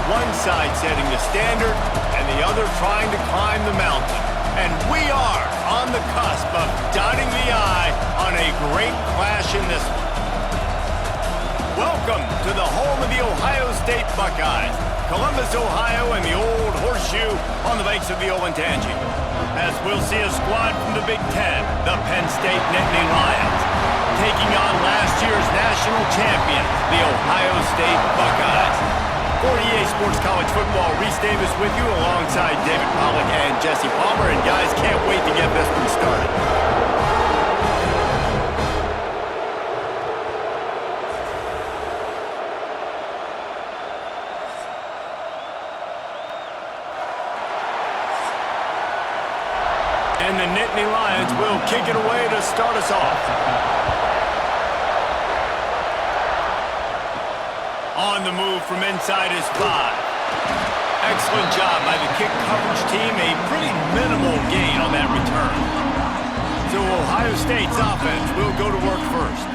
one side setting the standard and the other trying to climb the mountain. And we are on the cusp of dotting the I on a great clash in this one. Welcome to the home of the Ohio State Buckeyes, Columbus, Ohio, and the old horseshoe on the banks of the Olentangy. As we'll see a squad from the Big Ten, the Penn State Nittany Lions, taking on last year's national champion, the Ohio State Buckeyes. For EA Sports College Football, Reese Davis with you alongside David Pollack and Jesse Palmer. And guys, can't wait to get this one started. And the Nittany Lions will kick it away to start us off. On the move from inside his 5. Excellent job by the kick coverage team. A pretty minimal gain on that return. So Ohio State's offense will go to work first.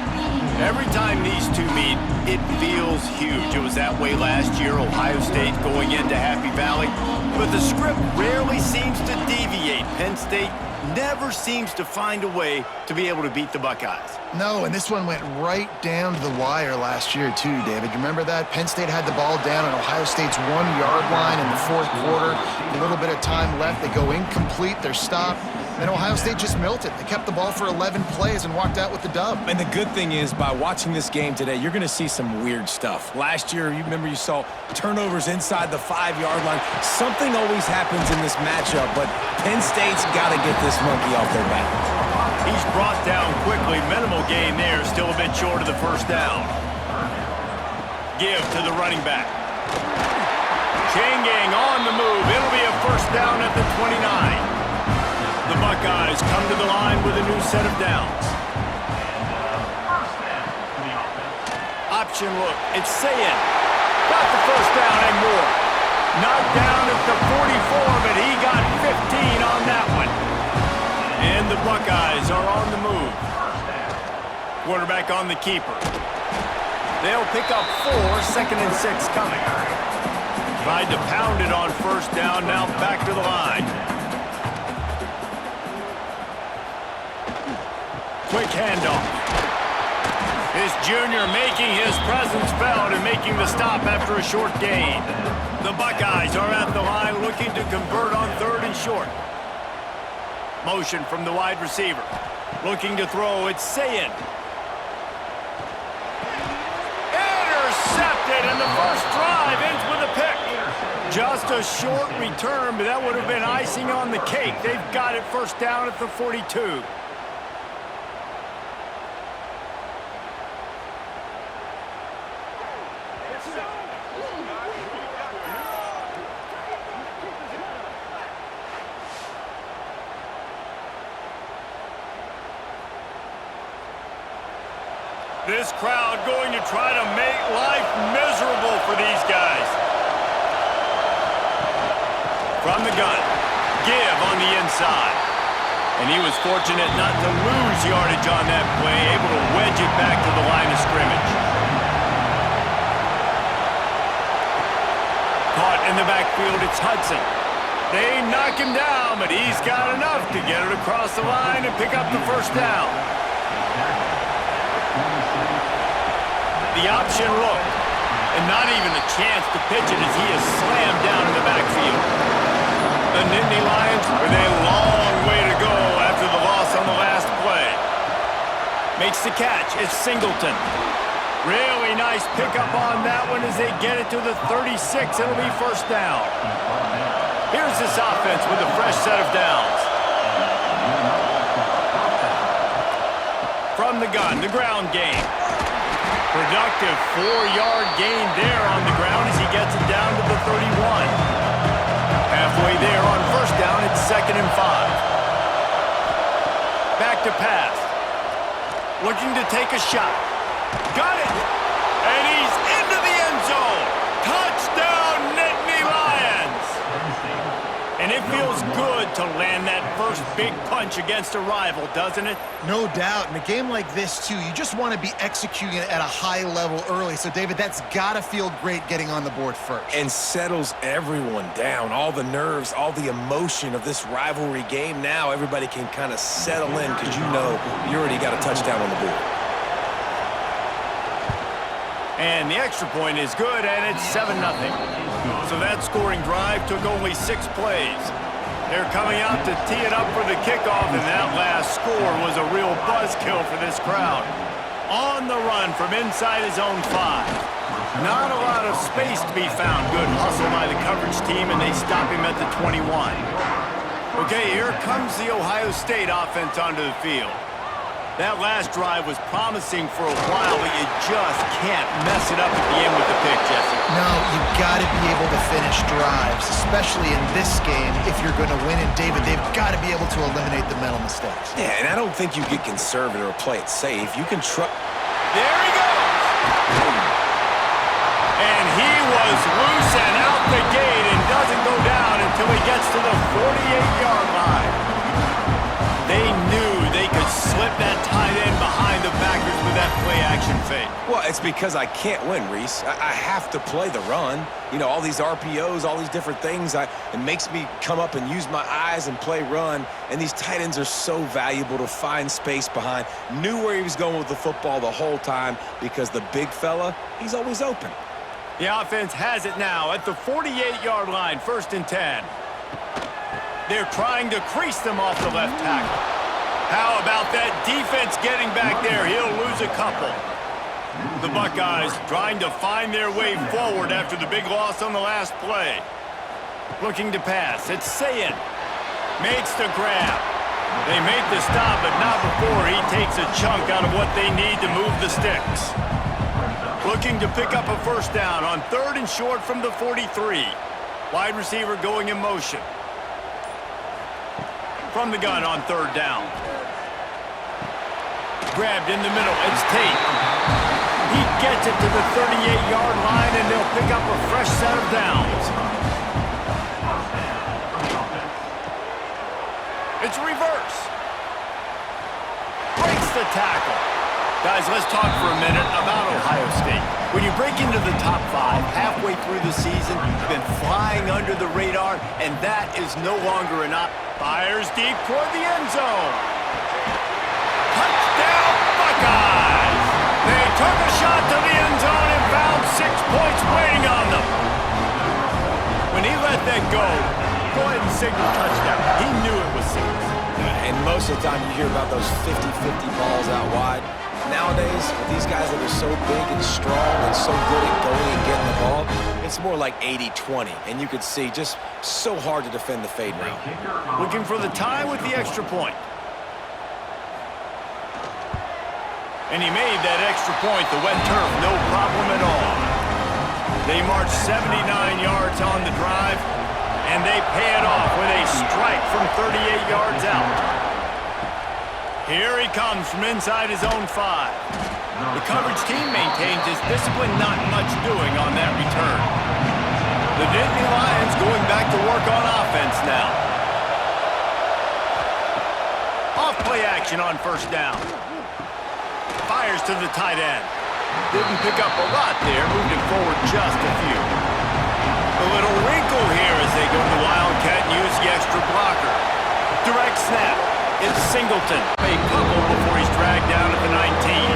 Every time these two meet, it feels huge. It was that way last year, Ohio State going into Happy Valley. But the script rarely seems to deviate. Penn State never seems to find a way to be able to beat the Buckeyes. No, and this one went right down to the wire last year, too, David. You remember that? Penn State had the ball down on Ohio State's 1-yard line in the fourth quarter. A little bit of time left. They go incomplete. They're stopped. Then Ohio State just melted. They kept the ball for 11 plays and walked out with the dub. And the good thing is, by watching this game today, you're going to see some weird stuff. Last year, you remember you saw turnovers inside the 5-yard line. Something always happens in this matchup, but Penn State's got to get this monkey off their back. He's brought down quickly. Minimal gain there. Still a bit short of the first down. Give to the running back. Chain gang on the move. It'll be a first down at the 29. The Buckeyes come to the line with a new set of downs. Option look. It's Sayin. Got the first down and more. Knocked down at the 44, but he got 15 on that one. And the Buckeyes are on the move. Quarterback on the keeper. They'll pick up 4, 2nd and 6 coming. Tried to pound it on first down, now back to the line. Quick handoff. This junior making his presence felt and making the stop after a short gain. The Buckeyes are at the line looking to convert on 3rd and short. Motion from the wide receiver. Looking to throw, it's Sayin. Intercepted, and the first drive ends with a pick. Just a short return, but that would have been icing on the cake. They've got it first down at the 42. This crowd going to try to make life miserable for these guys. From the gun, give on the inside. And he was fortunate not to lose yardage on that play, able to wedge it back to the line of scrimmage. Caught in the backfield, it's Hudson. They knock him down, but he's got enough to get it across the line and pick up the first down. The option look, and not even a chance to pitch it as he is slammed down in the backfield. The Nittany Lions with a long way to go after the loss on the last play. Makes the catch, it's Singleton. Really nice pickup on that one as they get it to the 36. It'll be first down. Here's this offense with a fresh set of downs. From the gun, the ground game. Productive 4-yard gain there on the ground as he gets it down to the 31. Halfway there on first down, it's 2nd and 5. Back to pass. Looking to take a shot. Got it! And he's into the end zone! Touchdown, Nittany Lions! And if It feels good to land that first big punch against a rival, doesn't it? No doubt. In a game like this, too, you just want to be executing it at a high level early. So, David, that's got to feel great getting on the board first. And settles everyone down. All the nerves, all the emotion of this rivalry game. Now everybody can kind of settle in because you know you already got a touchdown on the board. And the extra point is good, and it's 7-0. So that scoring drive took only 6 plays. They're coming out to tee it up for the kickoff, and that last score was a real buzzkill for this crowd. On the run from inside his own 5. Not a lot of space to be found. Good hustle by the coverage team, and they stop him at the 21. Okay, here comes the Ohio State offense onto the field. That last drive was promising for a while, but you just can't mess it up at the end with the pick, Jesse. No, you've got to be able to finish drives, especially in this game if you're going to win. And, David, they've got to be able to eliminate the mental mistakes. Yeah, and I don't think you get conservative or play it safe. You can trust. There he goes! And he was loose and out the gate and doesn't go down until he gets to the 48-yard line. They knew they could slip that tight end behind the backers with that play-action fake. Well, it's because I can't win, Reese. I have to play the run. You know, all these RPOs, all these different things. It makes me come up and use my eyes and play run. And these tight ends are so valuable to find space behind. Knew where he was going with the football the whole time because the big fella, he's always open. The offense has it now at the 48-yard line, 1st and 10. They're trying to crease them off the left tackle. How about that defense getting back there? He'll lose a couple. The Buckeyes trying to find their way forward after the big loss on the last play. Looking to pass. It's Sayin. Makes the grab. They make the stop, but not before he takes a chunk out of what they need to move the sticks. Looking to pick up a first down on 3rd and short from the 43. Wide receiver going in motion. From the gun on 3rd down. Grabbed in the middle. It's Tate. He gets it to the 38-yard line, and they'll pick up a fresh set of downs. It's reverse. Breaks the tackle. Guys, let's talk for a minute about Ohio State. When you break into the top 5 halfway through the season, you've been flying under the radar, and that is no longer an option. Fires deep toward the end zone. Touchdown, Buckeyes! They took a shot to the end zone and found 6 points waiting on them. When he let that go ahead and signal touchdown. He knew it was 6. And most of the time you hear about those 50-50 balls out wide. Nowadays, with these guys that are so big and strong and so good at going and getting the ball, it's more like 80-20. And you could see just so hard to defend the fade route. Looking for the tie with the extra point. And he made that extra point, the wet turf, no problem at all. They march 79 yards on the drive, and they pay it off with a strike from 38 yards out. Here he comes from inside his own 5. The coverage team maintains his discipline, not much doing on that return. The Nittany Lions going back to work on offense now. Off play action on 1st down. Fires to the tight end. Didn't pick up a lot there, moved it forward just a few. A little wrinkle here as they go to the Wildcat and use the extra blocker. Direct snap. It's Singleton. A couple before he's dragged down at the 19.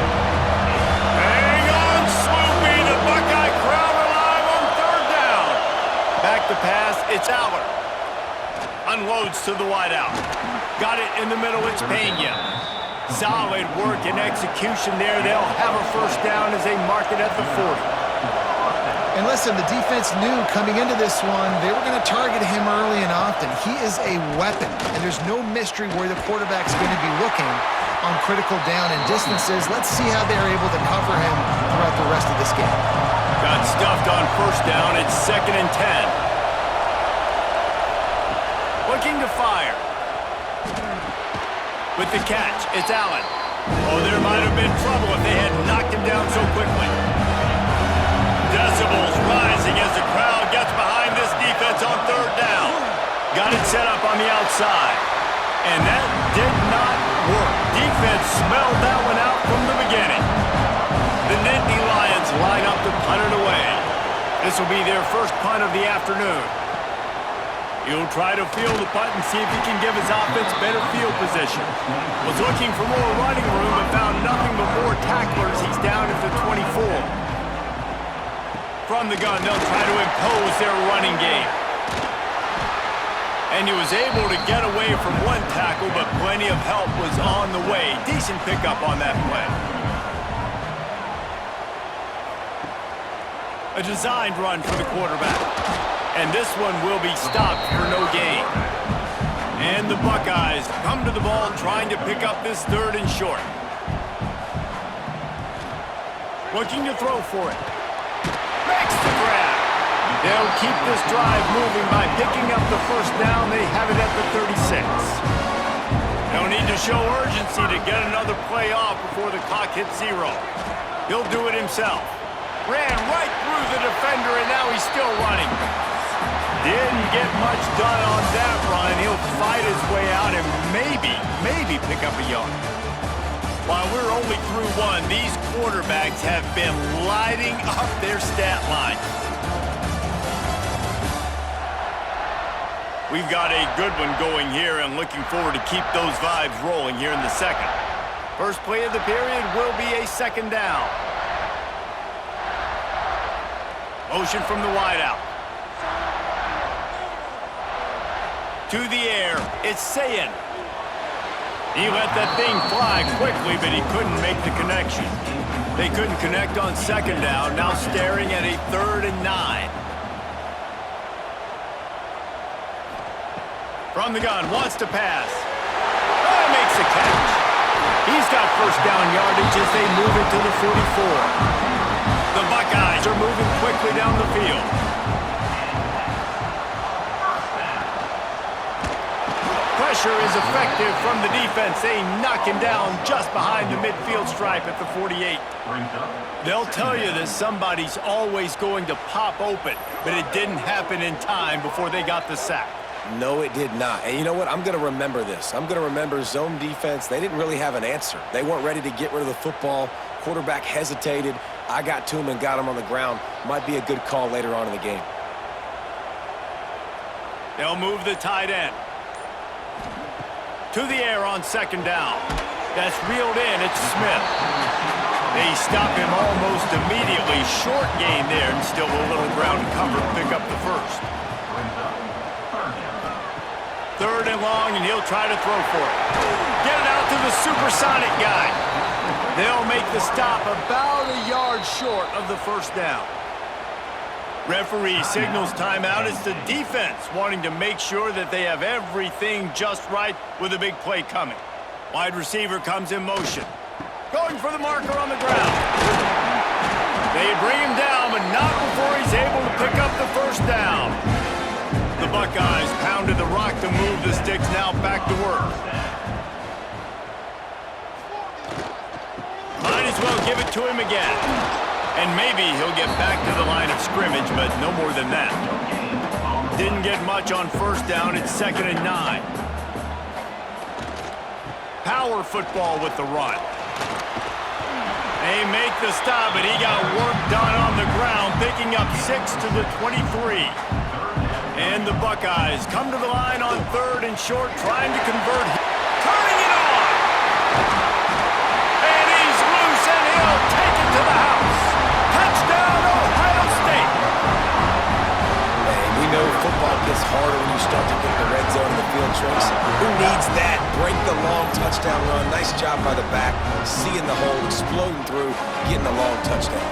Hang on, Sloopy. The Buckeye crowd alive on 3rd down. Back to pass. It's Aller. Unloads to the wideout. Got it in the middle. It's Pena. Solid work and execution there. They'll have a first down as they mark it at the 40. And listen, the defense knew coming into this one, they were going to target him early and often. He is a weapon, and there's no mystery where the quarterback's going to be looking on critical down and distances. Let's see how they're able to cover him throughout the rest of this game. Got stuffed on 1st down. It's 2nd and 10. Looking to fire. With the catch, it's Allen. Oh, there might have been trouble if they had knocked him down so quickly. Decibels rising as the crowd gets behind this defense on 3rd down. Got it set up on the outside. And that did not work. Defense smelled that one out from the beginning. The Nittany Lions line up to punt it away. This will be their first punt of the afternoon. He'll try to field the punt and see if he can give his offense better field position. Was looking for more running room but found nothing but more tacklers. He's down at the 24. From the gun, they'll try to impose their running game. And he was able to get away from one tackle, but plenty of help was on the way. Decent pickup on that play. A designed run for the quarterback. And this one will be stopped for no gain. And the Buckeyes come to the ball trying to pick up this 3rd and short. Looking to throw for it. Makes the grab. They'll keep this drive moving by picking up the first down. They have it at the 36. They'll need to show urgency to get another play off before the clock hits 0. He'll do it himself. Ran right through the defender, and now he's still running. Didn't get much done on that run. He'll fight his way out and maybe pick up a yard. While we're only through one, these quarterbacks have been lighting up their stat line. We've got a good one going here and looking forward to keep those vibes rolling here in the second. First play of the period will be a 2nd down. Motion from the wideout. To the air, it's Sayin. He let that thing fly quickly, but he couldn't make the connection. They couldn't connect on 2nd down, now staring at a 3rd and 9. From the gun, wants to pass. Oh, makes a catch. He's got first down yardage as they move it to the 44. The Buckeyes are moving quickly down the field. Pressure is effective from the defense. They knock him down just behind the midfield stripe at the 48. They'll tell you that somebody's always going to pop open, but it didn't happen in time before they got the sack. No, it did not. And you know what? I'm going to remember this. I'm going to remember zone defense. They didn't really have an answer. They weren't ready to get rid of the football. Quarterback hesitated. I got to him and got him on the ground. Might be a good call later on in the game. They'll move the tight end. To the air on 2nd down. That's reeled in. It's Smith. They stop him almost immediately. Short gain there and still a little ground cover to pick up the first. 3rd and long, and he'll try to throw for it. Get it out to the supersonic guy. They'll make the stop about a yard short of the first down. Referee signals timeout. It's the defense wanting to make sure that they have everything just right with a big play coming. Wide receiver comes in motion. Going for the marker on the ground. They bring him down, but not before he's able to pick up the first down. The Buckeyes pounded the rock to move the sticks, now back to work. Might as well give it to him again. And maybe he'll get back to the line of scrimmage, but no more than that. Didn't get much on first down. It's 2nd and 9. Power football with the run. They make the stop, but he got work done on the ground, picking up 6 to the 23. And the Buckeyes come to the line on 3rd and short, trying to convert. Turning it on! And he's loose, and he'll take it to the house. Touchdown, Ohio State! Man, we know football gets harder when you start to get the red zone in the field, Trace. Who needs that? Break the long touchdown run. Nice job by the back. Seeing the hole, exploding through, getting a long touchdown.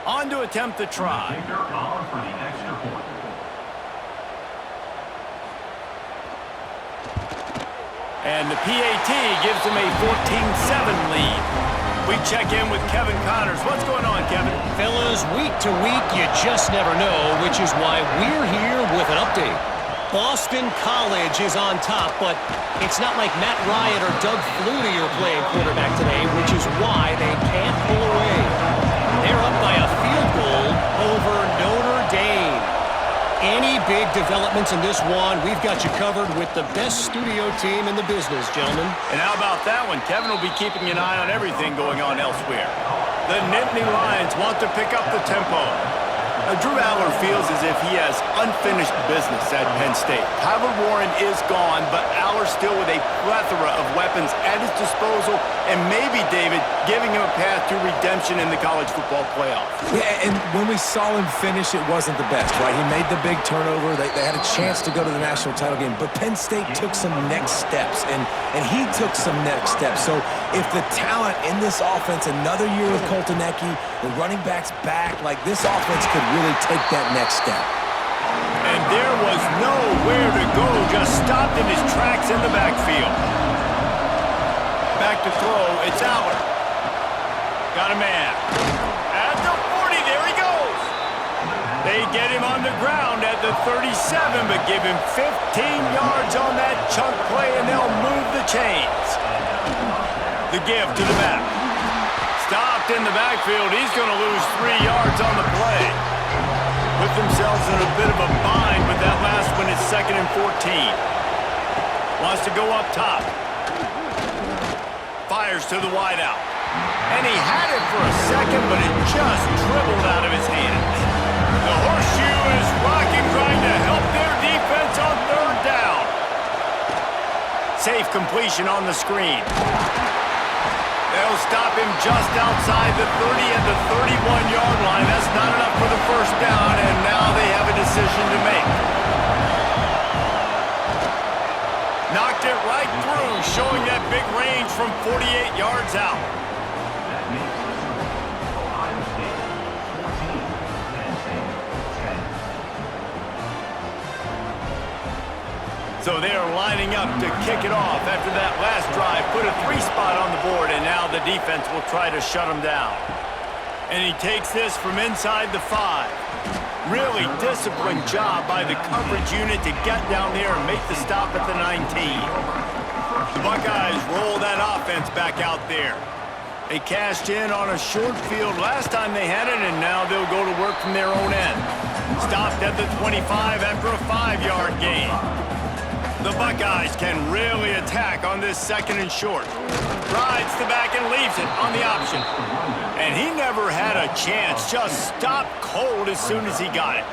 On to attempt the try. And the PAT gives them a 14-7 lead. We check in with Kevin Connors. What's going on, Kevin? Fellas, week to week, you just never know, which is why we're here with an update. Boston College is on top, but it's not like Matt Ryan or Doug Flutie are playing quarterback today, which is why they can't pull away. They're up Any big developments in this one, we've got you covered with the best studio team in the business, gentlemen. And how about that one? Kevin will be keeping an eye on everything going on elsewhere. The Nittany Lions want to pick up the tempo. Drew Aller feels as if he has unfinished business at Penn State. Tyler Warren is gone, but Aller still with a plethora of weapons at his disposal, and maybe, David, giving him a path to redemption in the college football playoff. Yeah, and when we saw him finish, it wasn't the best, right? He made the big turnover. They had a chance to go to the national title game, but Penn State took some next steps, and he took some next steps. So if the talent in this offense, another year with Colton Ecke, the running backs back, like this offense could really take that next step. And there was nowhere to go, just stopped in his tracks in the backfield. Back to throw, it's Aller. Got a man. At the 40, there he goes. They get him on the ground at the 37, but give him 15 yards on that chunk play, and they'll move the chains. The give to the back. Stopped in the backfield. He's going to lose 3 yards on the play. Put themselves in a bit of a bind, but that last one is 2nd and 14. Wants to go up top. Fires to the wideout. And he had it for a second, but it just dribbled out of his hand. The horseshoe is rocking, trying to help their defense on 3rd down. Safe completion on the screen. They'll stop him just outside the 30 and the 31-yard line. That's not enough for the 1st down, and now they have a decision to make. Knocked it right through, showing that big range from 48 yards out. So they are lining up to kick it off after that last drive. Put a 3 spot on the board, and now the defense will try to shut him down. And he takes this from inside the 5. Really disciplined job by the coverage unit to get down there and make the stop at the 19. The Buckeyes roll that offense back out there. They cashed in on a short field last time they had it, and now they'll go to work from their own end. Stopped at the 25 after a 5-yard gain. The Buckeyes can really attack on this 2nd and short. Rides the back and leaves it on the option. And he never had a chance. Just stopped cold as soon as he got it.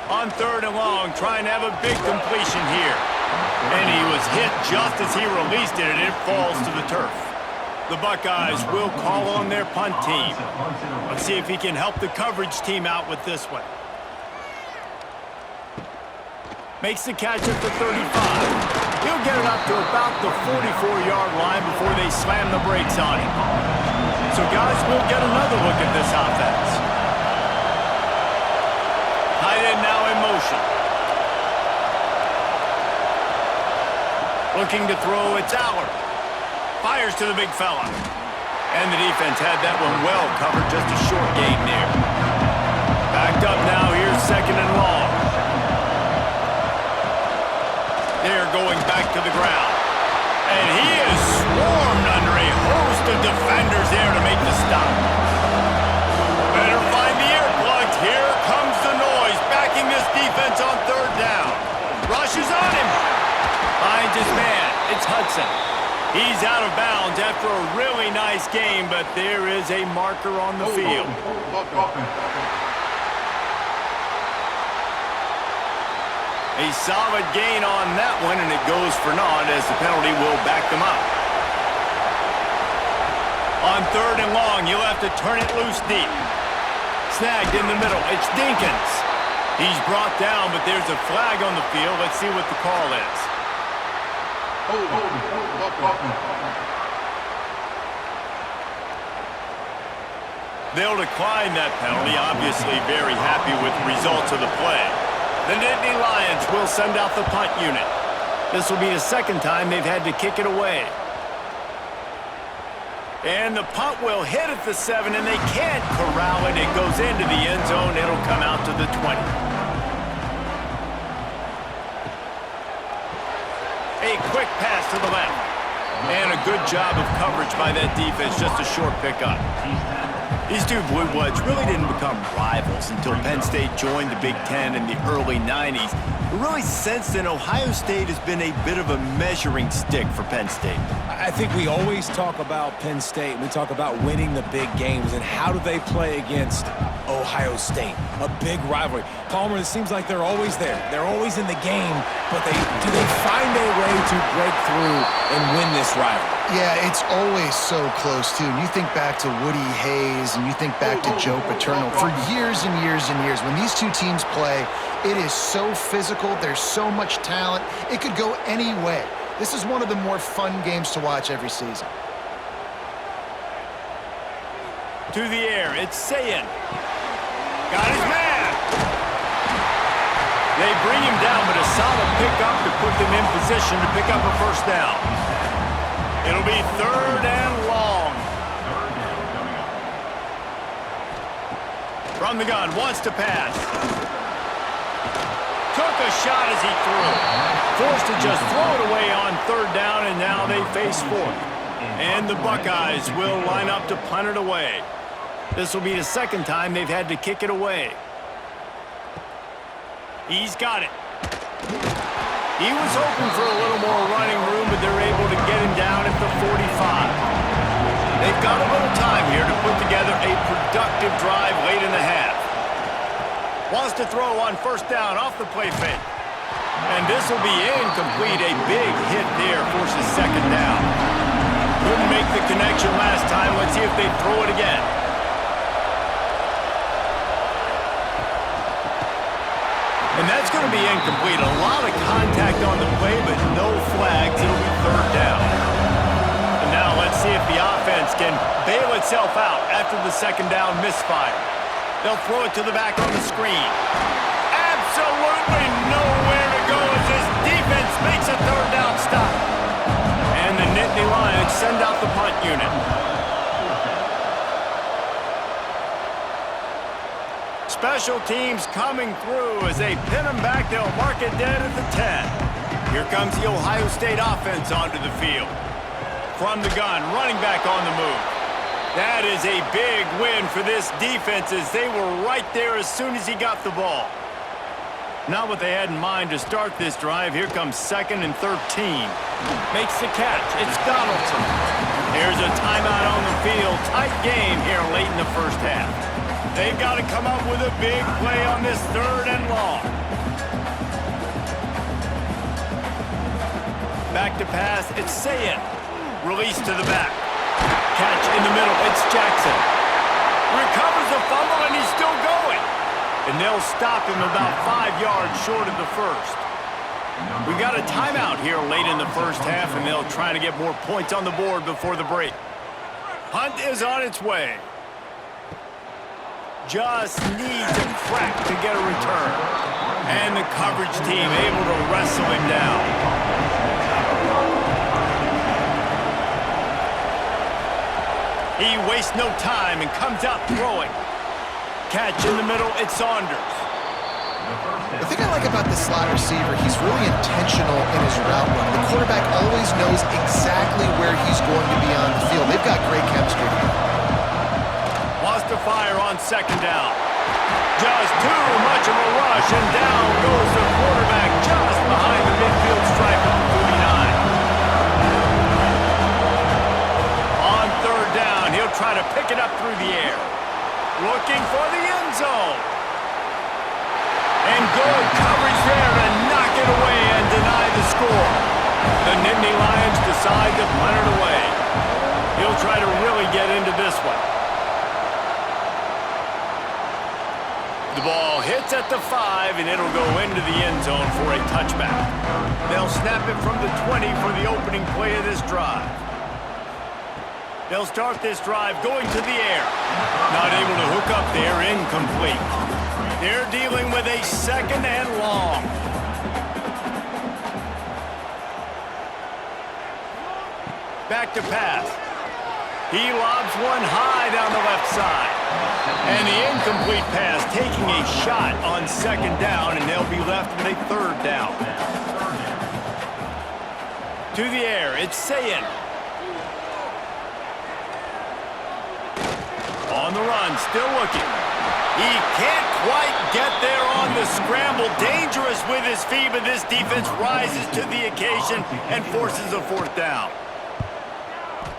On 3rd and long, trying to have a big completion here. And he was hit just as he released it, and it falls to the turf. The Buckeyes will call on their punt team. Let's see if he can help the coverage team out with this one. Makes the catch at the 35. He'll get it up to about the 44-yard line before they slam the brakes on him. So, guys, we'll get another look at this offense. Tight end now in motion. Looking to throw, it's Aller. Fires to the big fella. And the defense had that one well covered, just a short gain there. Backed up now, here's 2nd and long. They're going back to the ground. And he is swarmed under a host of defenders there to make the stop. Better find the earplugs. Here comes the noise, backing this defense on 3rd down. Rushes on him. Finds his man. It's Hudson. He's out of bounds after a really nice game, but there is a marker on the field. A solid gain on that one, and it goes for naught as the penalty will back them up. On 3rd and long, you'll have to turn it loose deep. Snagged in the middle. It's Dinkins. He's brought down, but there's a flag on the field. Let's see what the call is. They'll decline that penalty, obviously very happy with the results of the play. The Nittany Lions will send out the punt unit. This will be the 2nd time they've had to kick it away. And the punt will hit at the 7, and they can't corral it. It goes into the end zone. It'll come out to the 20. A quick pass to the left. And a good job of coverage by that defense. Just a short pickup. These two Blue Bloods really didn't become rivals until Penn State joined the Big Ten in the early 90s. But really, since then, Ohio State has been a bit of a measuring stick for Penn State. I think we always talk about Penn State. We talk about winning the big games, and how do they play against Ohio State? A big rivalry. Palmer, it seems like they're always there. They're always in the game, but do they find a way to break through and win this rivalry? Yeah, it's always so close, too. And you think back to Woody Hayes and you think back to Joe Paterno. For years and years and years, when these two teams play, it is so physical. There's so much talent. It could go any way. This is one of the more fun games to watch every season. To the air, it's Sayin. Got his man. They bring him down, but a solid pickup to put them in position to pick up a first down. It'll be 3rd and long. From the gun, wants to pass. Took a shot as he threw. Forced to just throw it away on 3rd down, and now they face 4th. And the Buckeyes will line up to punt it away. This will be the 2nd time they've had to kick it away. He's got it. He was hoping for a little more running room, but they're able to get him down at the 45. They've got a little time here to put together a productive drive late in the half. Wants to throw on 1st down off the play fake. And this will be incomplete. A big hit there forces 2nd down. Couldn't make the connection last time. Let's see if they throw it again. And that's going to be incomplete. A lot of contact on the play, but no flags. It'll be 3rd down. And now let's see if the offense can bail itself out after the 2nd down misfire. They'll throw it to the back on the screen. Absolutely nowhere to go as this defense makes a 3rd down stop. And the Nittany Lions send out the punt unit. Special teams coming through as they pin them back. They'll mark it dead at the 10. Here comes the Ohio State offense onto the field. From the gun, running back on the move. That is a big win for this defense as they were right there as soon as he got the ball. Not what they had in mind to start this drive. Here comes 2nd and 13. Makes the catch. It's Donaldson. There's a timeout on the field. Tight game here late in the 1st half. They've got to come up with a big play on this 3rd and long. Back to pass. It's Sayin. Release to the back. Catch in the middle. It's Jackson. Recovers the fumble, and he's still going. And they'll stop him about 5 yards short of the 1st. We got a timeout here late in the 1st half, and they'll try to get more points on the board before the break. Hunt is on its way. Just needs a crack to get a return. And the coverage team able to wrestle him down. He wastes no time and comes out throwing. Catch in the middle, it's Saunders. The thing I like about this slot receiver, he's really intentional in his route run. The quarterback always knows exactly where he's going to be on the field. They've got great chemistry. Wants to fire on 2nd down. Just too much of a rush, and down goes the quarterback just behind the midfield stripe of the 49. On 3rd down, he'll try to pick it up through the air. Looking for the end zone. And good coverage there to knock it away and deny the score. The Nittany Lions decide to punt it away. He'll try to really get into this one. The ball hits at the 5, and it'll go into the end zone for a touchback. They'll snap it from the 20 for the opening play of this drive. They'll start this drive going to the air. Not able to hook up there, incomplete. They're dealing with a 2nd and long. Back to pass. He lobs one high down the left side. And the incomplete pass taking a shot on 2nd down, and they'll be left with a 3rd down. To the air, it's Sayin. On the run, still looking. He can't quite get there on the scramble. Dangerous with his feet, but this defense rises to the occasion and forces a fourth down.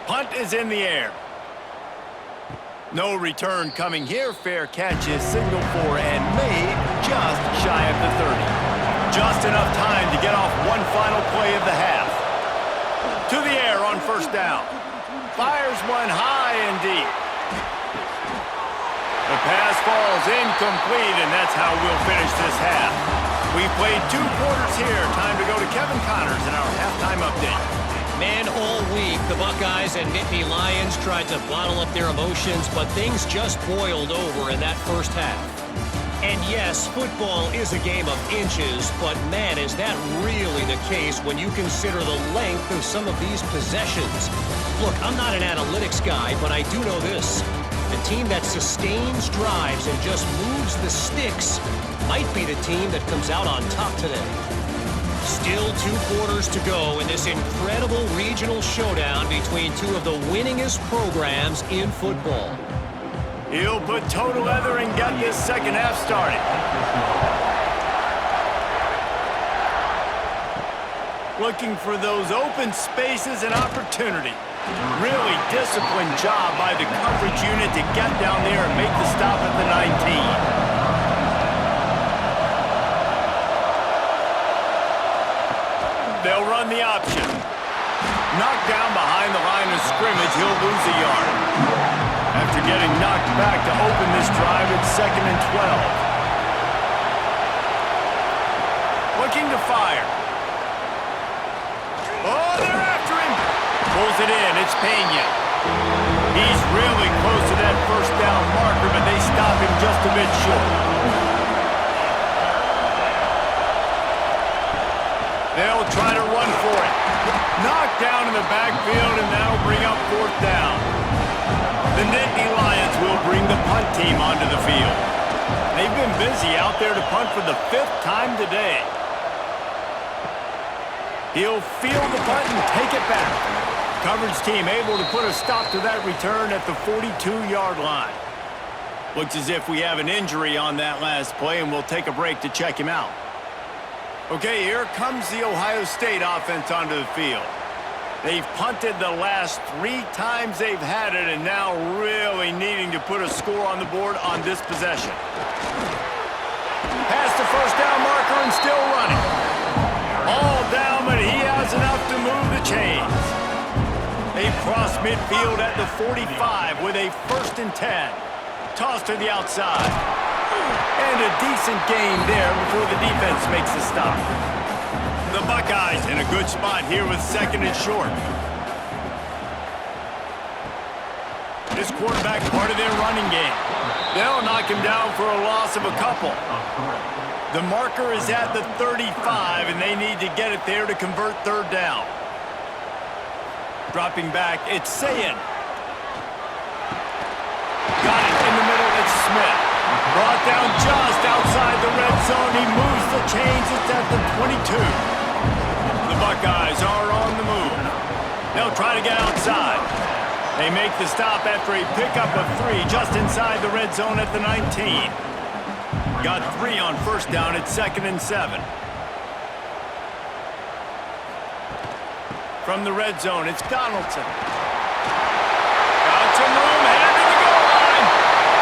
Punt is in the air. No return coming here. Fair catch is signaled for and made just shy of the 30. Just enough time to get off one final play of the half. To the air on first down. Fires one high and deep. The pass falls incomplete, and that's how we'll finish this half. We've played 2 quarters here. Time to go to Kevin Connors in our halftime update. Man, all week, the Buckeyes and Nittany Lions tried to bottle up their emotions, but things just boiled over in that first half. And yes, football is a game of inches, but man, is that really the case when you consider the length of some of these possessions. Look, I'm not an analytics guy, but I do know this. The team that sustains drives and just moves the sticks might be the team that comes out on top today. Still 2 quarters to go in this incredible regional showdown between 2 of the winningest programs in football. He'll put toe to leather and get this second half started. Looking for those open spaces and opportunity. Really disciplined job by the coverage unit to get down there and make the stop at the 19. They'll run the option. Knocked down behind the line of scrimmage, he'll lose a yard. After getting knocked back to open this drive, it's 2nd and 12. Looking to fire. Oh, they're after him. Pulls it in, it's Pena. He's really close to that first down marker, but they stop him just a bit short. They'll try to run for it. Knocked down in the backfield, and that'll bring up 4th down. The Nittany Lions will bring the punt team onto the field. They've been busy out there to punt for the 5th time today. He'll field the punt and take it back. Coverage team able to put a stop to that return at the 42-yard line. Looks as if we have an injury on that last play, and we'll take a break to check him out. Okay, here comes the Ohio State offense onto the field. They've punted the last 3 times they've had it, and now really needing to put a score on the board on this possession. Past the first down marker and still running. All down, but he has enough to move the chains. They cross midfield at the 45 with a 1st and 10. Toss to the outside. And a decent gain there before the defense makes the stop. The Buckeyes in a good spot here with 2nd and short. This quarterback part of their running game. They'll knock him down for a loss of a couple. The marker is at the 35, and they need to get it there to convert 3rd down. Dropping back, it's Sayin. Got it in the middle, it's Smith. Brought down just outside the red zone. He moves the chains. It's at the 22. The Buckeyes are on the move. They'll try to get outside. They make the stop after a pickup of 3 just inside the red zone at the 19. Got 3 on first down. It's 2nd and 7. From the red zone, it's Donaldson. Got some room, headed to the goal line.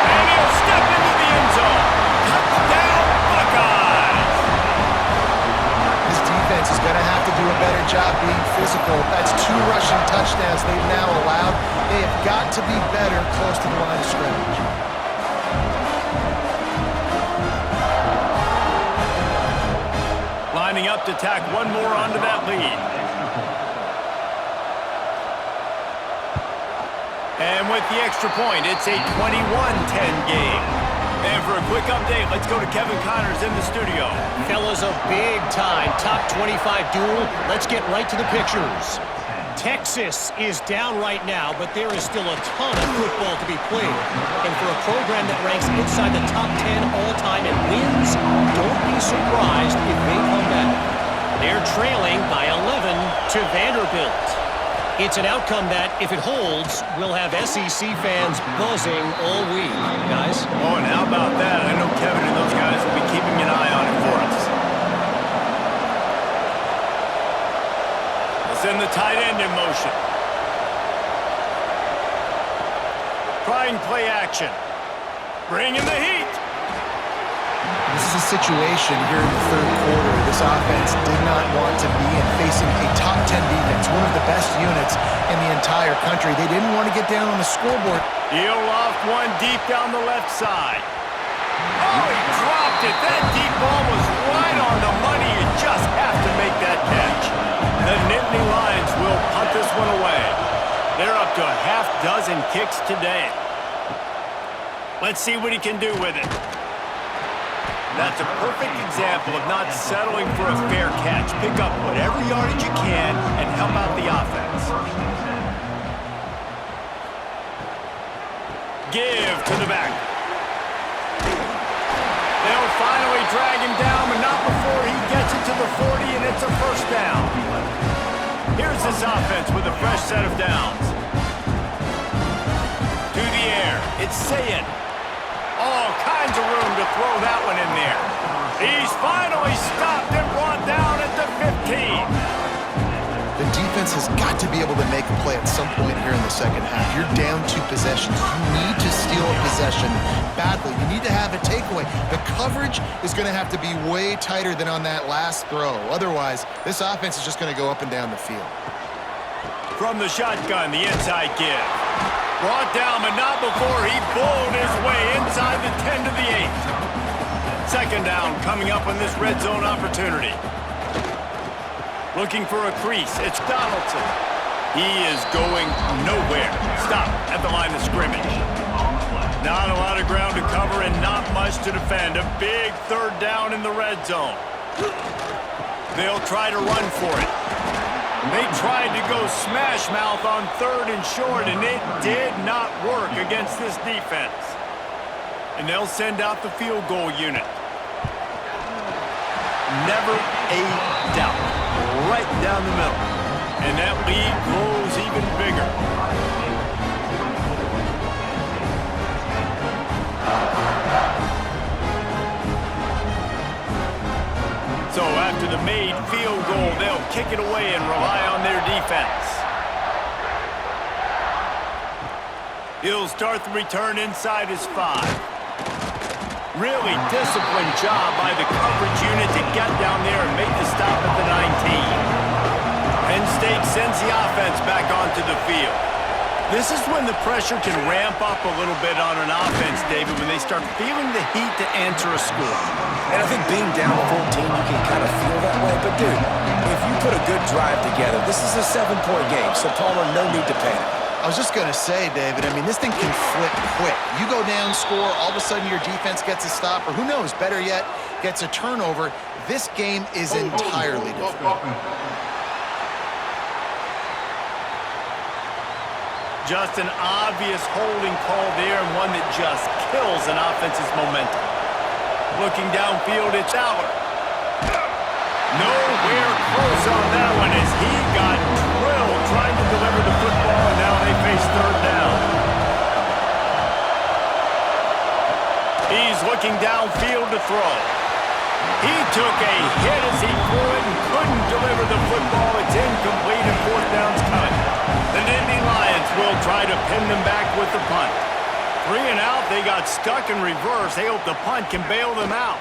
And he'll step into the end zone. Touchdown, Buckeyes! This defense is going to have to do a better job being physical. That's 2 rushing touchdowns they've now allowed. They have got to be better close to the line of scrimmage. Lining up to tack one more onto that lead. And with the extra point, it's a 21-10 game. And for a quick update, let's go to Kevin Connors in the studio. Fellas, a big-time top 25 duel. Let's get right to the pictures. Texas is down right now, but there is still a ton of football to be played. And for a program that ranks inside the top 10 all-time in wins, don't be surprised if they come back. They're trailing by 11 to Vanderbilt. It's an outcome that, if it holds, will have SEC fans buzzing all week. Guys? Oh, and how about that? I know Kevin and those guys will be keeping an eye on it for us. Let's send the tight end in motion. Trying play action. Bringing the heat. This is a situation here in the third quarter this offense did not want to be in, facing a top 10 defense, one of the best units in the entire country. They didn't want to get down on the scoreboard. He'll loft one deep down the left side. Oh, he dropped it. That deep ball was right on the money. You just have to make that catch. The Nittany Lions will punt this one away. They're up to a half dozen kicks today. Let's see what he can do with it. That's a perfect example of not settling for a fair catch. Pick up whatever yardage you can and help out the offense. Give to the back. They'll finally drag him down, but not before he gets it to the 40, and it's a first down. Here's this offense with a fresh set of downs. To the air. It's Sayed. All kinds of room to throw that one in there. He's finally stopped and brought down at the 15. The defense has got to be able to make a play at some point here in the second half. You're down 2 possessions. You need to steal a possession badly. You need to have a takeaway. The coverage is going to have to be way tighter than on that last throw. Otherwise, this offense is just going to go up and down the field. From the shotgun, the inside give. Brought down, but not before he bowled his way inside the 10 to the 8. Second down coming up on this red zone opportunity. Looking for a crease. It's Donaldson. He is going nowhere. Stop at the line of scrimmage. Not a lot of ground to cover and not much to defend. A big third down in the red zone. They'll try to run for it. They tried to go smash mouth on third and short, and it did not work against this defense. And they'll send out the field goal unit. Never a doubt. Right down the middle. And that lead grows even bigger. So after the made field goal, they'll kick it away and rely on their defense. He'll start the return inside his 5. Really disciplined job by the coverage unit to get down there and make the stop at the 19. Penn State sends the offense back onto the field. This is when the pressure can ramp up a little bit on an offense, David, when they start feeling the heat to answer a score. And I think being down 14, you can kind of feel that way. But, dude, if you put a good drive together, this is a 7-point game, so Palmer, no need to panic. I was just going to say, David, I mean, this thing can flip quick. You go down, score, all of a sudden your defense gets a stop, or who knows, better yet, gets a turnover. This game is entirely different. Just an obvious holding call there, and one that just kills an offense's momentum. Looking downfield, it's Aller. Nowhere close on that one as he got drilled trying to deliver the football, and now they face third down. He's looking downfield to throw. He took a hit as he threw it and couldn't deliver the football. It's incomplete and fourth down's coming. The Nittany Lions will try to pin them back with the punt. 3 and out, they got stuck in reverse. They hope the punt can bail them out.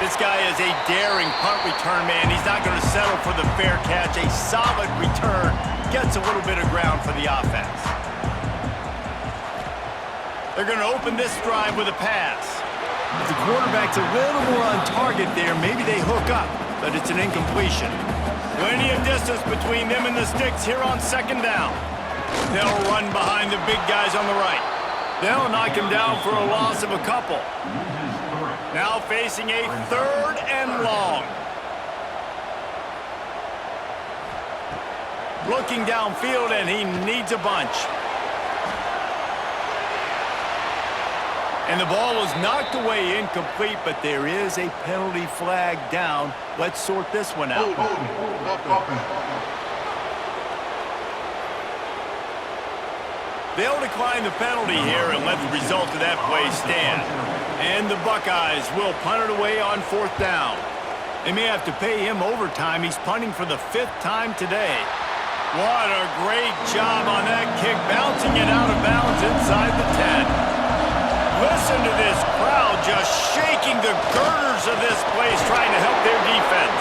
This guy is a daring punt return man. He's not going to settle for the fair catch. A solid return gets a little bit of ground for the offense. They're going to open this drive with a pass. If the quarterback's a little more on target there, maybe they hook up, but it's an incompletion. Plenty of distance between them and the sticks here on second down. They'll run behind the big guys on the right. They'll knock him down for a loss of a couple. Now facing a third and long. Looking downfield, and he needs a bunch. And the ball was knocked away incomplete, but there is a penalty flag down. Let's sort this one out. They'll decline the penalty here and let the result of that play stand. And the Buckeyes will punt it away on 4th down. They may have to pay him overtime. He's punting for the 5th time today. What a great job on that kick, bouncing it out of bounds inside the 10. Listen to this crowd just shaking the girders of this place, trying to help their defense.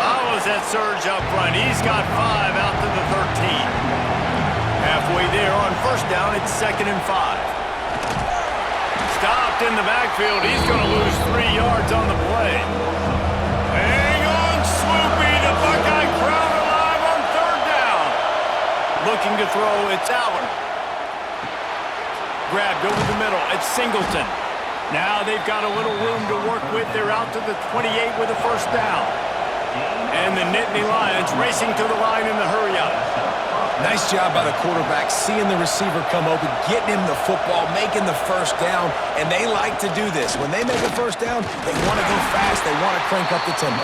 Follows that surge up front. He's got 5 out to the 13. Halfway there on 1st down, it's 2nd and 5. Stopped in the backfield. He's going to lose 3 yards on the play. Hang on, Sloopy. The Buckeye crowd alive on 3rd down. Looking to throw, it's Allen. Grabbed over the middle, it's Singleton. Now they've got a little room to work with. They're out to the 28 with a 1st down. And the Nittany Lions racing to the line in the hurry-up. Nice job by the quarterback, seeing the receiver come open, getting him the football, making the 1st down, and they like to do this. When they make a 1st down, they want to go fast, they want to crank up the tempo.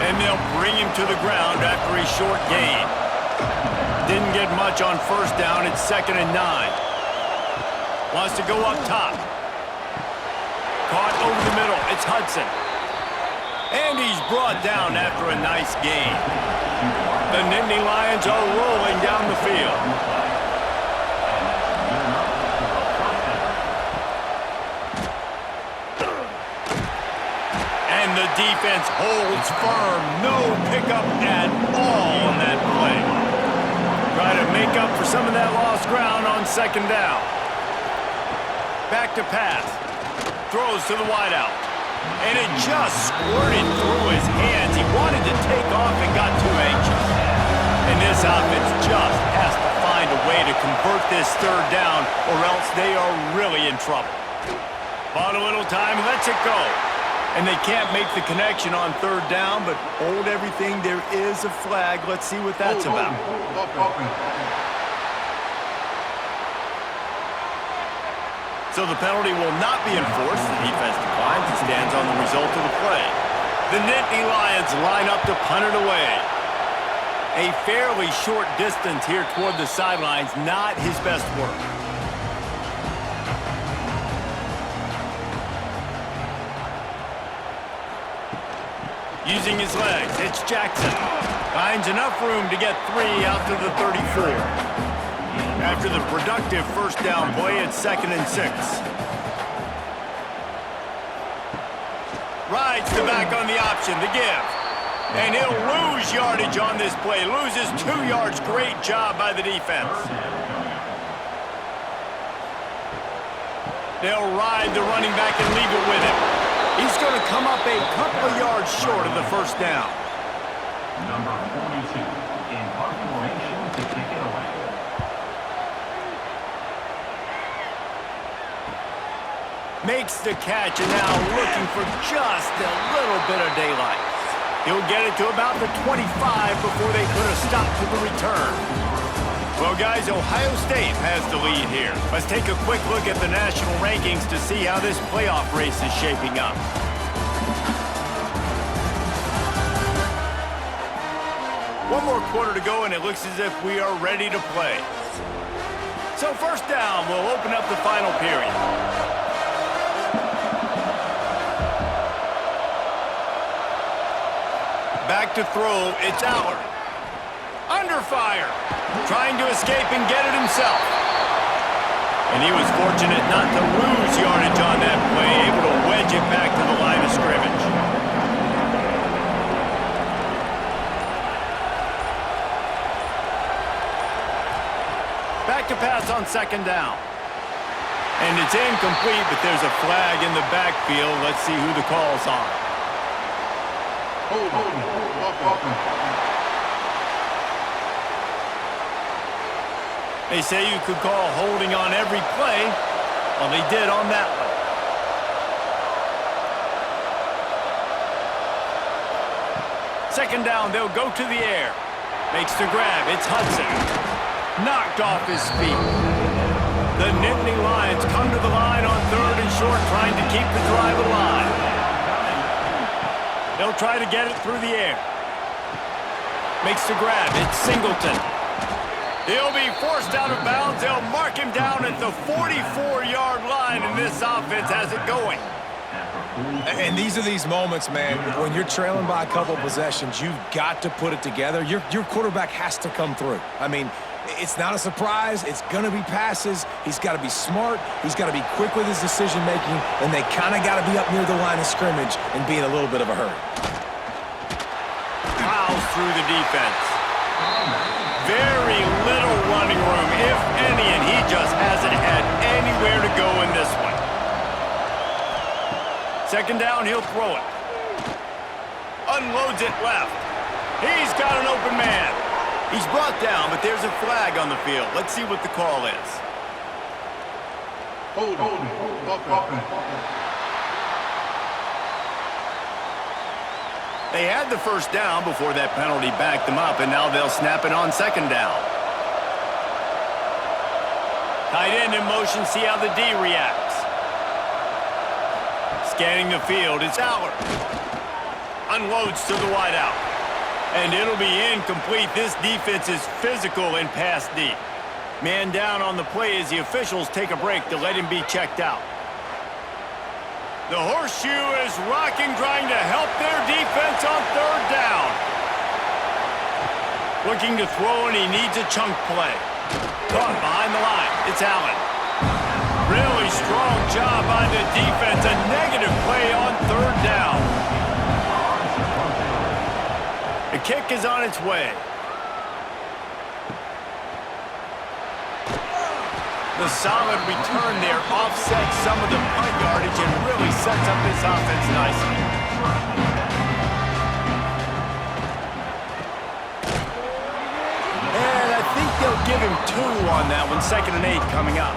And they'll bring him to the ground after a short gain. Didn't get much on 1st down, it's 2nd and 9. Wants to go up top. Caught over the middle. It's Hudson. And he's brought down after a nice gain. The Nittany Lions are rolling down the field. And the defense holds firm. No pickup at all on that play. Try to make up for some of that lost ground on 2nd down. Back to pass. Throws to the wideout. And it just squirted through his hands. He wanted to take off and got too anxious. And this offense just has to find a way to convert this 3rd down, or else they are really in trouble. Bought a little time, lets it go. And they can't make the connection on 3rd down, but hold everything. There is a flag. Let's see what that's about. So the penalty will not be enforced. The defense declines and stands on the result of the play. The Nittany Lions line up to punt it away. A fairly short distance here toward the sidelines, not his best work. Using his legs, it's Jackson. Finds enough room to get 3 out to the 34. After the productive 1st down play, it's 2nd and 6. Rides the back on the option to give. And he'll lose yardage on this play. Loses 2 yards. Great job by the defense. They'll ride the running back and leave it with him. He's going to come up a couple of yards short of the 1st down. Number 42 in formation to kick it away. Makes the catch and now looking for just a little bit of daylight. He'll get it to about the 25 before they put a stop to the return. Well, guys, Ohio State has the lead here. Let's take a quick look at the national rankings to see how this playoff race is shaping up. One more quarter to go, and it looks as if we are ready to play. So 1st down will open up the final period. Back to throw, it's Allard. Under fire. Trying to escape and get it himself. And he was fortunate not to lose yardage on that play, able to wedge it back to the line of scrimmage. Back to pass on 2nd down. And it's incomplete, but there's a flag in the backfield. Let's see who the call's on. They say you could call holding on every play. Well, they did on that one. Second down, they'll go to the air. Makes the grab, it's Hudson. Knocked off his feet. The Nittany Lions come to the line on 3rd and short, trying to keep the drive alive. They'll try to get it through the air. Makes the grab, it's Singleton. He'll be forced out of bounds. They'll mark him down at the 44-yard line, and this offense has it going. And these are these moments, man, when you're trailing by a couple possessions, you've got to put it together. Your quarterback has to come through. I mean, it's not a surprise. It's going to be passes. He's got to be smart. He's got to be quick with his decision-making, and they kind of got to be up near the line of scrimmage and be in a little bit of a hurry. Fouls through the defense. Very little running room, if any, and he just hasn't had anywhere to go in this one. Second down, he'll throw it. Unloads it left. He's got an open man. He's brought down, but there's a flag on the field. Let's see what the call is. Hold. They had the first down before that penalty backed them up, and now they'll snap it on second down. Tight end in motion, see how the D reacts. Scanning the field, it's Aller. Unloads to the wideout. And it'll be incomplete. This defense is physical in pass D. Man down on the play as the officials take a break to let him be checked out. The horseshoe is rocking, trying to help their defense on third down. Looking to throw, and he needs a chunk play. Caught behind the line. It's Allen. Really strong job by the defense. A negative play on third down. The kick is on its way. The solid return there offsets some of the punt yardage and really sets up this offense nicely. And I think they'll give him 2 on that one. 2nd and 8 coming up.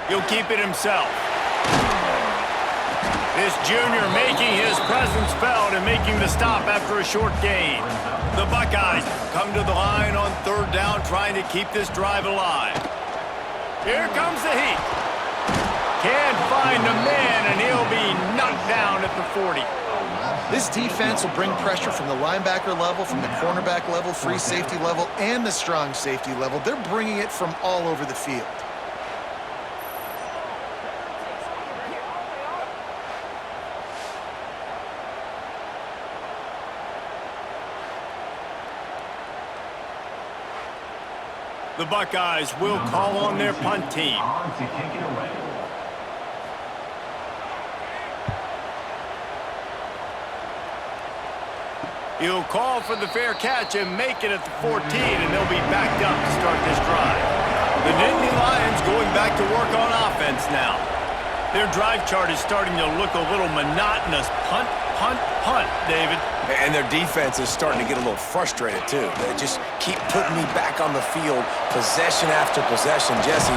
He'll keep it himself. This junior making his presence felt and making the stop after a short gain. The Buckeyes come to the line on third down, trying to keep this drive alive. Here comes the heat. Can't find a man, and he'll be knocked down at the 40. This defense will bring pressure from the linebacker level, from the cornerback level, free safety level, and the strong safety level. They're bringing it from all over the field. The Buckeyes will call on their punt team. He'll call for the fair catch and make it at the 14, and they'll be backed up to start this drive. The Nittany Lions going back to work on offense now. Their drive chart is starting to look a little monotonous. Punt, punt, punt, David. And their defense is starting to get a little frustrated, too. They just keep putting me back on the field, possession after possession. Jesse,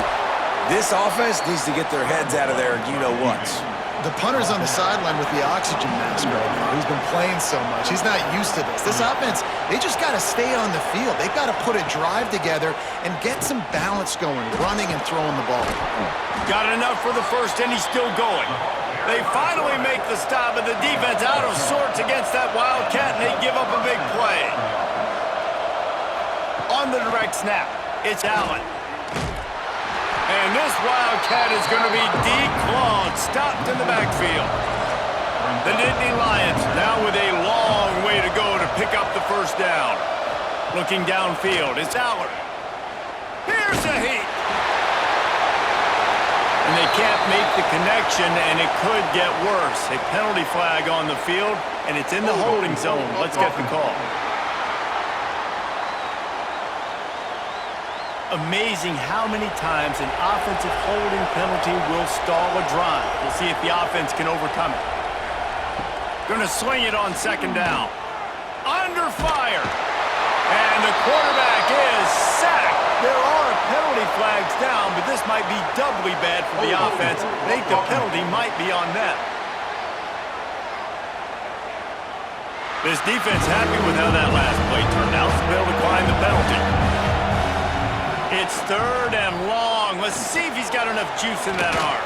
this offense needs to get their heads out of there, you-know-whats. The punter's on the sideline with the oxygen mask right now. He's been playing so much. He's not used to this. This offense, they just got to stay on the field. They've got to put a drive together and get some balance going, running and throwing the ball. Got enough for the first, and he's still going. They finally make the stop, and the defense out of sorts against that Wildcat, and they give up a big play. On the direct snap, it's Allen. And this Wildcat is going to be declawed, stopped in the backfield. The Nittany Lions now with a long way to go to pick up the first down. Looking downfield, it's Aller. Here's a heat. And they can't make the connection, and it could get worse. A penalty flag on the field, and it's in the holding zone. Let's get the call. Amazing how many times an offensive holding penalty will stall a drive. We'll see if the offense can overcome it. Gonna swing it on second down. Under fire. And the quarterback is sacked. There are penalty flags down, but this might be doubly bad for the offense. I think the penalty might be on them. This defense happy with how that last play turned out, so they'll decline the penalty. It's third and long. Let's see if he's got enough juice in that arm.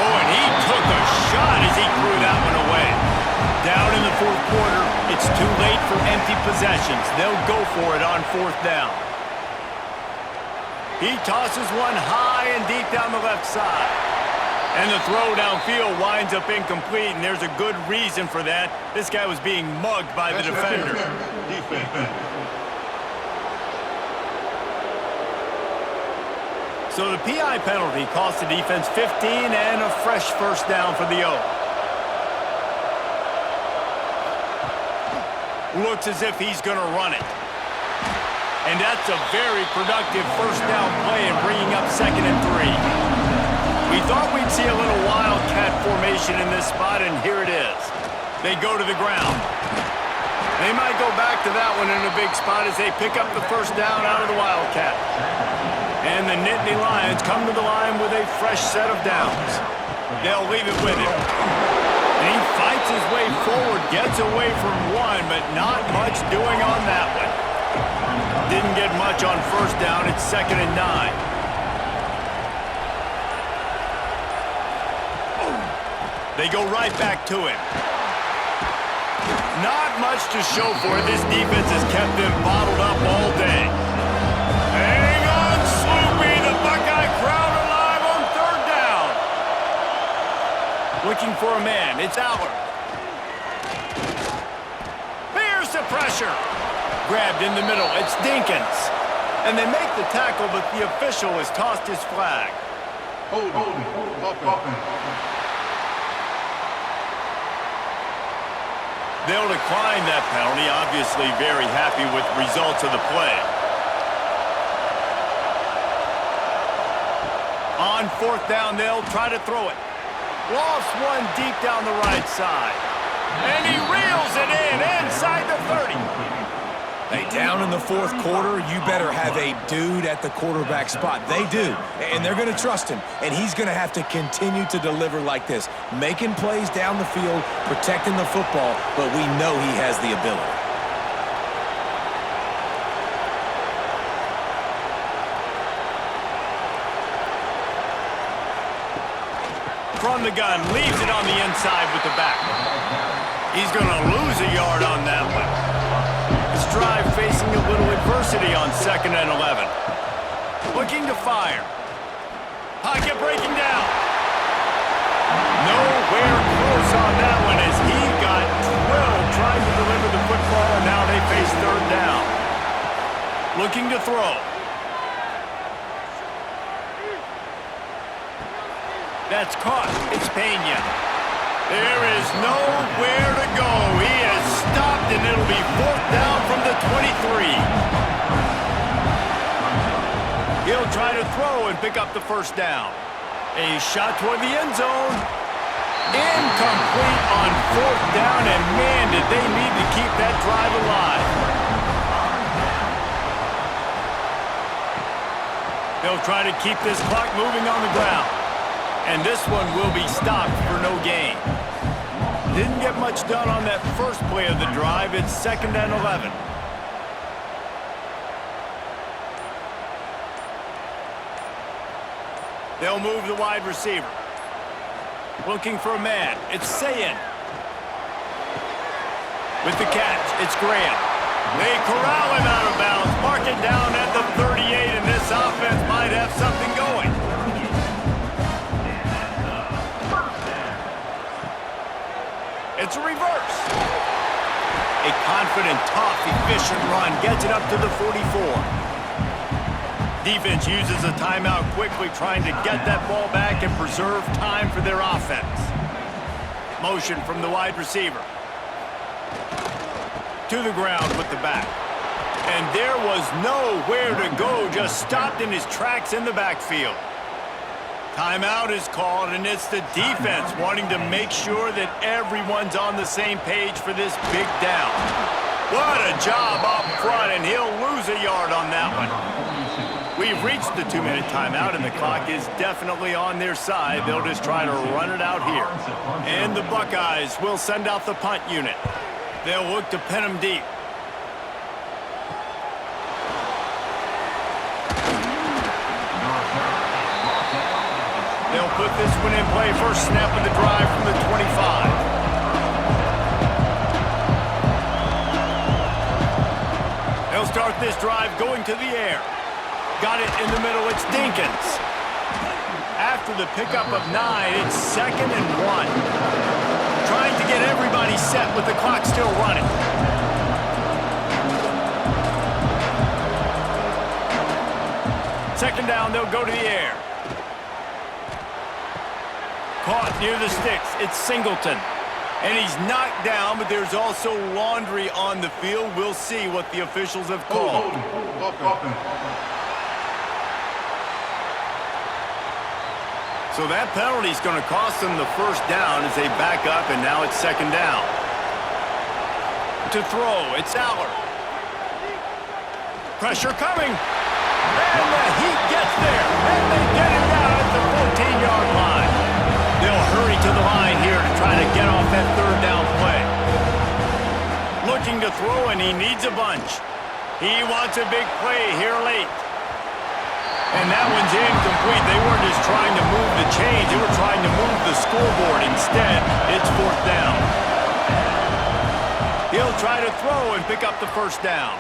Oh, and he took a shot as he threw that one away. Down in the fourth quarter, it's too late for empty possessions. They'll go for it on fourth down. He tosses one high and deep down the left side. And the throw downfield winds up incomplete, and there's a good reason for that. This guy was being mugged by the defender. So the PI penalty cost the defense 15 and a fresh first down for the O. Looks as if he's going to run it. And that's a very productive first down play and bringing up 2nd and 3. We thought we'd see a little wildcat formation in this spot, and here it is. They go to the ground. They might go back to that one in a big spot as they pick up the first down out of the wildcat. And the Nittany Lions come to the line with a fresh set of downs. They'll leave it with him. And he fights his way forward, gets away from one, but not much doing on that one. Didn't get much on first down. It's 2nd and 9. They go right back to him. Not much to show for it. This defense has kept them bottled up all day. Hang on, Sloopy. The Buckeye crowd alive on 3rd down. Looking for a man. It's Allard. Here's the pressure. Grabbed in the middle. It's Dinkins. And they make the tackle, but the official has tossed his flag. Hold on. They'll decline that penalty, obviously very happy with the results of the play. On 4th down, they'll try to throw it. Lofts one deep down the right side. And he reels it in inside the 30. Hey, down in the fourth quarter, you better have a dude at the quarterback spot. They do, and they're going to trust him, and he's going to have to continue to deliver like this, making plays down the field, protecting the football, but we know he has the ability. From the gun, leaves it on the inside with the back. He's going to lose a yard on that one. Drive facing a little adversity on 2nd and 11. Looking to fire. Pocket breaking down. Nowhere close on that one as he got drilled trying to deliver the football, and now they face 3rd down. Looking to throw. That's caught. It's Pena. There is nowhere to go. He is stopped, and it'll be 4th down from the 23. He'll try to throw and pick up the first down. A shot toward the end zone. Incomplete on 4th down, and man, did they need to keep that drive alive. They'll try to keep this clock moving on the ground. And this one will be stopped for no gain. Didn't get much done on that first play of the drive. It's 2nd and 11. They'll move the wide receiver. Looking for a man. It's Sayin. With the catch, it's Graham. They corral him out of bounds. Mark it down at the 38, and this offense might have something going. It's a reverse. A confident, tough, efficient run gets it up to the 44. Defense uses a timeout quickly, trying to get that ball back and preserve time for their offense. Motion from the wide receiver. To the ground with the back. And there was nowhere to go, just stopped in his tracks in the backfield. Timeout is called, and it's the defense wanting to make sure that everyone's on the same page for this big down. What a job up front, and he'll lose a yard on that one. We've reached the 2-minute timeout, and the clock is definitely on their side. They'll just try to run it out here. And the Buckeyes will send out the punt unit. They'll look to pin him deep. They'll put this one in play. First snap of the drive from the 25. They'll start this drive going to the air. Got it in the middle. It's Dinkins. After the pickup of 9, it's 2nd and 1. Trying to get everybody set with the clock still running. Second down, they'll go to the air. Caught near the sticks. It's Singleton. And he's knocked down, but there's also laundry on the field. We'll see what the officials have called. So that penalty is going to cost them the first down as they back up, and now it's second down. To throw, it's Aller. Pressure coming. And the Heat gets there. And they get it down at the 14-yard line. They'll hurry to the line here to try to get off that third down play. Looking to throw, and he needs a bunch. He wants a big play here late. And that one's incomplete. They weren't just trying to move the chains. They were trying to move the scoreboard. Instead, it's fourth down. He'll try to throw and pick up the first down.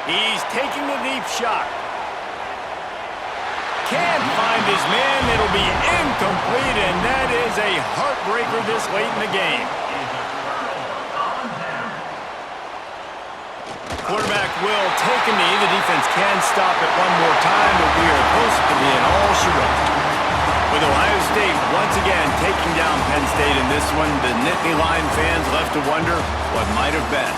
He's taking the deep shot. Can't find his man. It'll be incomplete, and that is a heartbreaker this late in the game. Quarterback will take a knee. The defense can stop it one more time, but we are close to being all she wrote. With Ohio State once again taking down Penn State in this one, the Nittany Lion fans left to wonder what might have been.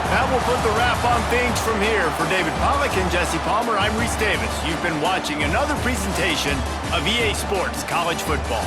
That will put the wrap on things from here. For David Pollack and Jesse Palmer, I'm Reese Davis. You've been watching another presentation of EA Sports College Football.